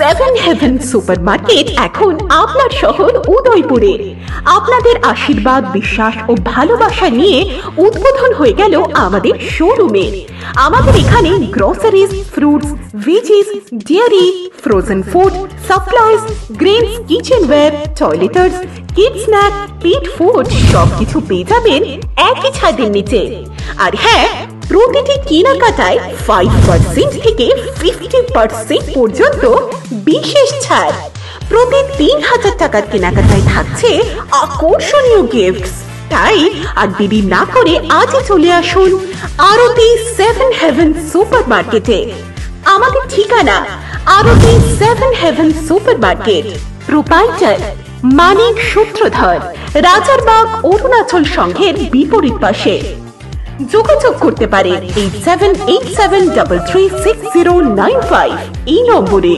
Seven haven supermarket এখন আপনার শহর উদয়পুরে। আপনাদের আশীর্বাদ, বিশ্বাস ও ভালোবাসা নিয়ে উদ্বোধন হয়ে গেল আমাদের শোরুমে। আমাদের এখানে groceries, fruits, veggies, dairy, frozen food, supplies, grains, kitchenware, toiletries, kid snack, pet food সবকিছু পেয়ে যাবেন একই ছাদের নিচে। আর হ্যাঁ, প্রতিটি কেনাকাটায় 5% থেকে 50% পর্যন্ত বিশেষ ছাড়। প্রতি 3000 টাকার কেনাকাটায় থাকছে আকর্ষণীয় গিফটস। তাই আর দেরি না করে আজই চলে আসুন আরতি সেভেন হেভেন সুপারমার্কেটে। আমাদের ঠিকানা আরতি সেভেন হেভেন সুপারমার্কেট, প্রোপাইটার মানিক সূত্রধর, রাজারবাগ অরুণাচল সংঘের বিপরীত পাশে। যোগাযোগ করতে পারে 8787336095 এই নম্বরে।